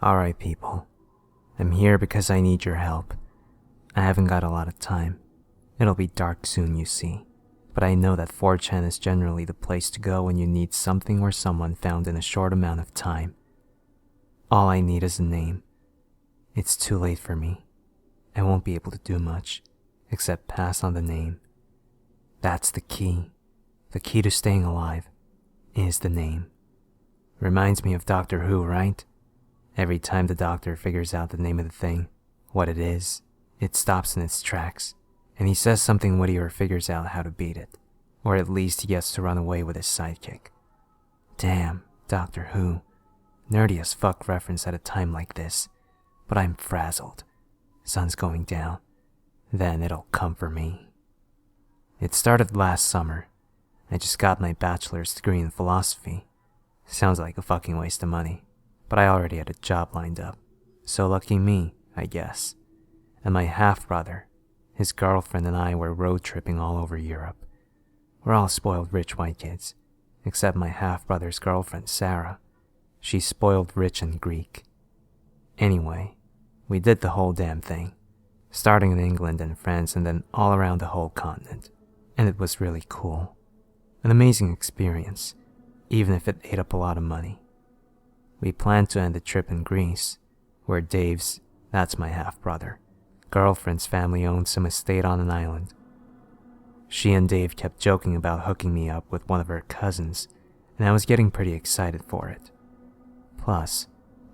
Alright people, I'm here because I need your help. I haven't got a lot of time. It'll be dark soon, you see. But I know that 4chan is generally the place to go when you need something or someone found in a short amount of time. All I need is a name. It's too late for me. I won't be able to do much, except pass on the name. That's the key. The key to staying alive is the name. Reminds me of Doctor Who, right? Every time the doctor figures out the name of the thing, what it is, it stops in its tracks, and he says something witty or figures out how to beat it, or at least he gets to run away with his sidekick. Damn, Doctor Who. Nerdy as fuck reference at a time like this, but I'm frazzled. Sun's going down, then it'll come for me. It started last summer. I just got my bachelor's degree in philosophy. Sounds like a fucking waste of money, but I already had a job lined up, so lucky me, I guess. And my half-brother, his girlfriend and I were road tripping all over Europe. We're all spoiled rich white kids, except my half-brother's girlfriend, Sarah. She's spoiled rich and Greek. Anyway, we did the whole damn thing, starting in England and France and then all around the whole continent, and it was really cool. An amazing experience, even if it ate up a lot of money. We planned to end the trip in Greece, where Dave's, that's my half-brother, girlfriend's family owned some estate on an island. She and Dave kept joking about hooking me up with one of her cousins, and I was getting pretty excited for it. Plus,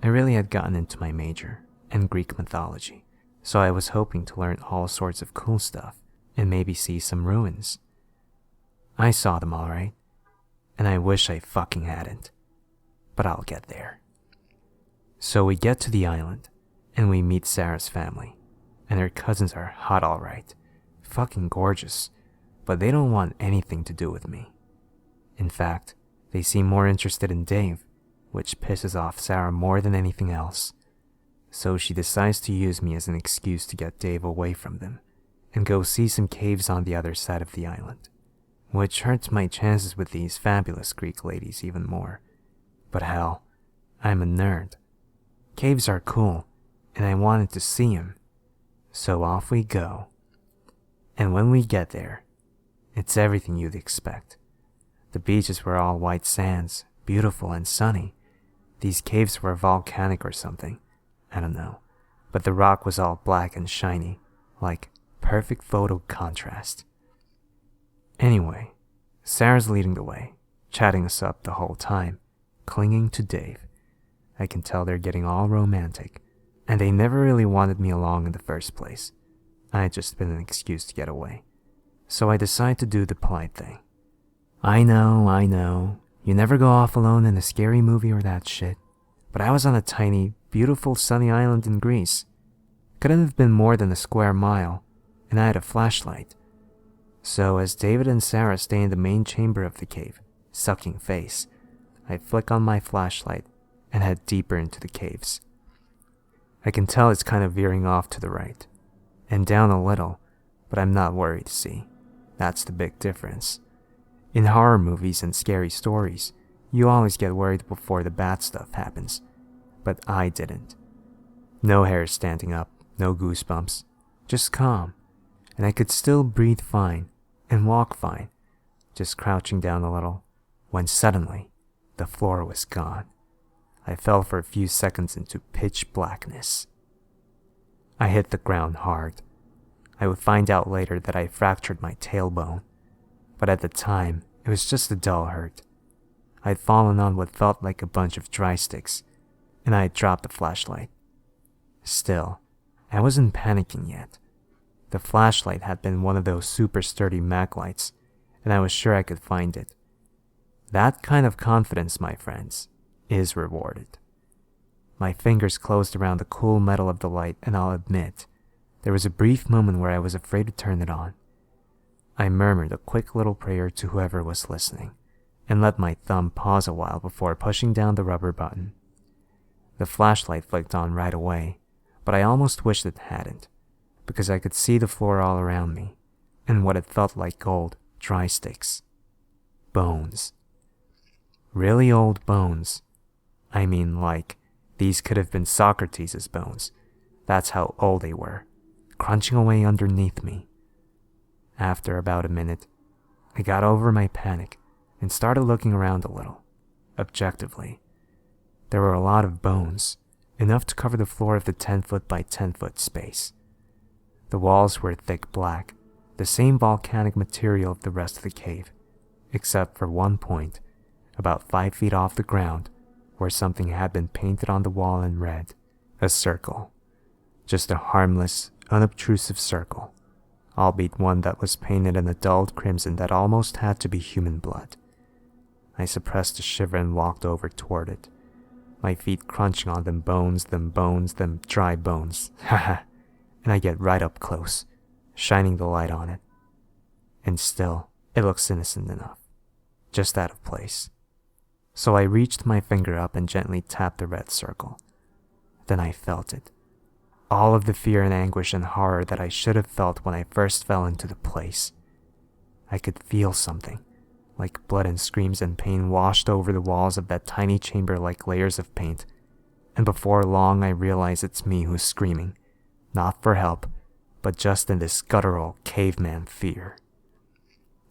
I really had gotten into my major, and Greek mythology, so I was hoping to learn all sorts of cool stuff, and maybe see some ruins. I saw them alright, and I wish I fucking hadn't, but I'll get there. So we get to the island, and we meet Sarah's family, and her cousins are hot alright, fucking gorgeous, but they don't want anything to do with me. In fact, they seem more interested in Dave, which pisses off Sarah more than anything else. So she decides to use me as an excuse to get Dave away from them, and go see some caves on the other side of the island, which hurts my chances with these fabulous Greek ladies even more. But hell, I'm a nerd. Caves are cool, and I wanted to see them. So off we go. And when we get there, it's everything you'd expect. The beaches were all white sands, beautiful and sunny. These caves were volcanic or something. I don't know. But the rock was all black and shiny, like perfect photo contrast. Anyway, Sarah's leading the way, chatting us up the whole time, clinging to Dave. I can tell they're getting all romantic, and they never really wanted me along in the first place. I had just been an excuse to get away. So I decide to do the polite thing. I know, you never go off alone in a scary movie or that shit, but I was on a tiny, beautiful sunny island in Greece. Couldn't have been more than a square mile, and I had a flashlight. So as David and Sarah stay in the main chamber of the cave, sucking face, I flick on my flashlight and head deeper into the caves. I can tell it's kind of veering off to the right, and down a little, but I'm not worried, see. That's the big difference. In horror movies and scary stories, you always get worried before the bad stuff happens, but I didn't. No hair standing up, no goosebumps, just calm, and I could still breathe fine and walk fine, just crouching down a little, when suddenly, the floor was gone. I fell for a few seconds into pitch blackness. I hit the ground hard. I would find out later that I fractured my tailbone, but at the time, it was just a dull hurt. I'd fallen on what felt like a bunch of dry sticks, and I had dropped the flashlight. Still, I wasn't panicking yet. The flashlight had been one of those super sturdy mag lights, and I was sure I could find it. That kind of confidence, my friends, is rewarded. My fingers closed around the cool metal of the light, and I'll admit, there was a brief moment where I was afraid to turn it on. I murmured a quick little prayer to whoever was listening, and let my thumb pause a while before pushing down the rubber button. The flashlight flicked on right away, but I almost wished it hadn't, because I could see the floor all around me, and what it felt like gold, dry sticks. Bones. Really old bones. I mean, like, These could have been Socrates' bones. That's how old they were, crunching away underneath me. After about a minute, I got over my panic and started looking around a little, objectively. There were a lot of bones, enough to cover the floor of the 10-foot by 10-foot space. The walls were thick black, the same volcanic material of the rest of the cave, except for one point, about 5 feet off the ground, where something had been painted on the wall in red, a circle. Just a harmless, unobtrusive circle, albeit one that was painted in a dulled crimson that almost had to be human blood. I suppressed a shiver and walked over toward it, my feet crunching on them bones, them dry bones, haha, and I get right up close, shining the light on it. And still, it looks innocent enough, just out of place. So I reached my finger up and gently tapped the red circle. Then I felt it. All of the fear and anguish and horror that I should have felt when I first fell into the place. I could feel something, like blood and screams and pain washed over the walls of that tiny chamber like layers of paint, and before long I realize it's me who's screaming, not for help, but just in this guttural caveman fear.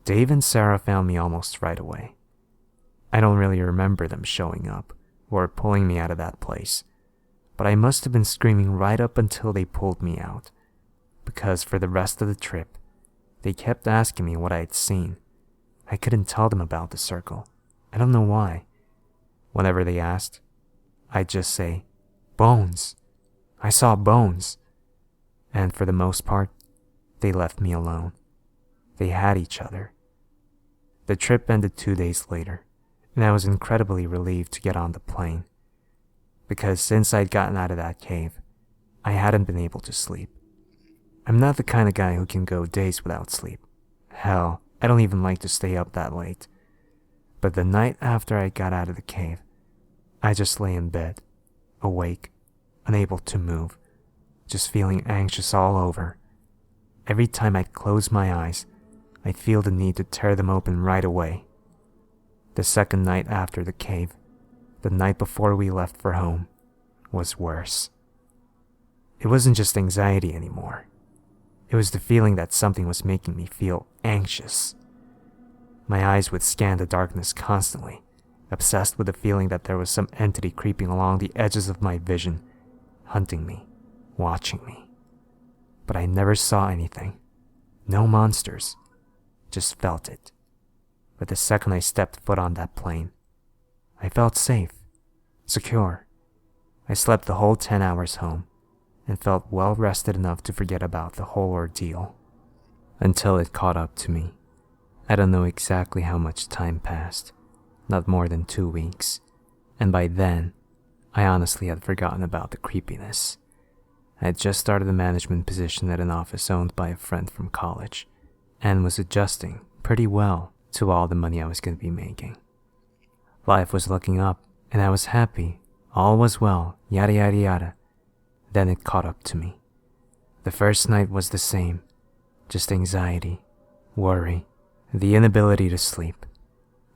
Dave and Sarah found me almost right away. I don't really remember them showing up, or pulling me out of that place, but I must have been screaming right up until they pulled me out, because for the rest of the trip, they kept asking me what I had seen. I couldn't tell them about the circle. I don't know why. Whenever they asked, I'd just say, "Bones. I saw bones." And for the most part, they left me alone. They had each other. The trip ended 2 days later, and I was incredibly relieved to get on the plane, because since I'd gotten out of that cave, I hadn't been able to sleep. I'm not the kind of guy who can go days without sleep. Hell, I don't even like to stay up that late. But the night after I got out of the cave, I just lay in bed, awake, unable to move, just feeling anxious all over. Every time I'd close my eyes, I'd feel the need to tear them open right away. The second night after the cave, the night before we left for home, was worse. It wasn't just anxiety anymore. It was the feeling that something was making me feel anxious. My eyes would scan the darkness constantly, obsessed with the feeling that there was some entity creeping along the edges of my vision, hunting me, watching me. But I never saw anything. No monsters. Just felt it. But the second I stepped foot on that plane, I felt safe, secure. I slept the whole 10 hours home, and felt well rested enough to forget about the whole ordeal. Until it caught up to me. I don't know exactly how much time passed, not more than 2 weeks, and by then, I honestly had forgotten about the creepiness. I had just started a management position at an office owned by a friend from college, and was adjusting pretty well to all the money I was going to be making. Life was looking up, and I was happy. All was well, yada yada yada. Then it caught up to me. The first night was the same, just anxiety, worry, the inability to sleep.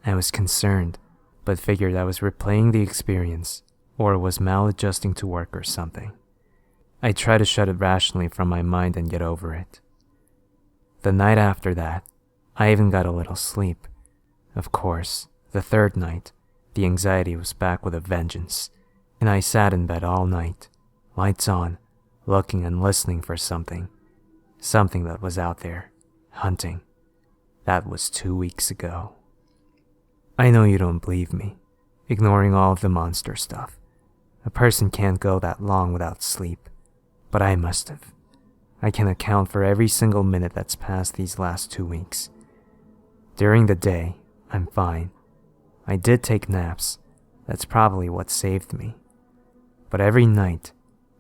I was concerned, but figured I was replaying the experience, or was maladjusting to work or something. I tried to shut it rationally from my mind and get over it. The night after that, I even got a little sleep. Of course, the third night, the anxiety was back with a vengeance, and I sat in bed all night, lights on, looking and listening for something. Something that was out there, hunting. That was 2 weeks ago. I know you don't believe me, ignoring all of the monster stuff. A person can't go that long without sleep, but I must have. I can account for every single minute that's passed these last 2 weeks. During the day, I'm fine. I did take naps. That's probably what saved me. But every night,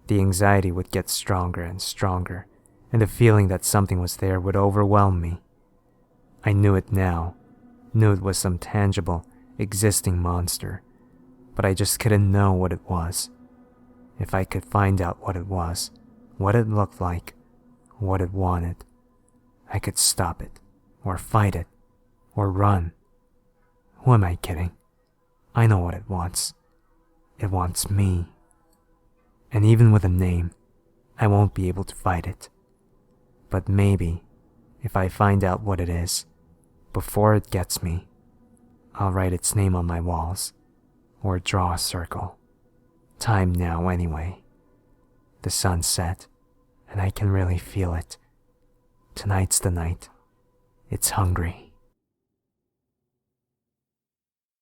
the anxiety would get stronger and stronger, and the feeling that something was there would overwhelm me. I knew it now, knew it was some tangible, existing monster, but I just couldn't know what it was. If I could find out what it was, what it looked like, what it wanted, I could stop it, or fight it, or run. Who am I kidding? I know what it wants. It wants me. And even with a name, I won't be able to fight it. But maybe, if I find out what it is, before it gets me, I'll write its name on my walls, or draw a circle. Time now anyway. The sun's set, and I can really feel it. Tonight's the night. It's hungry.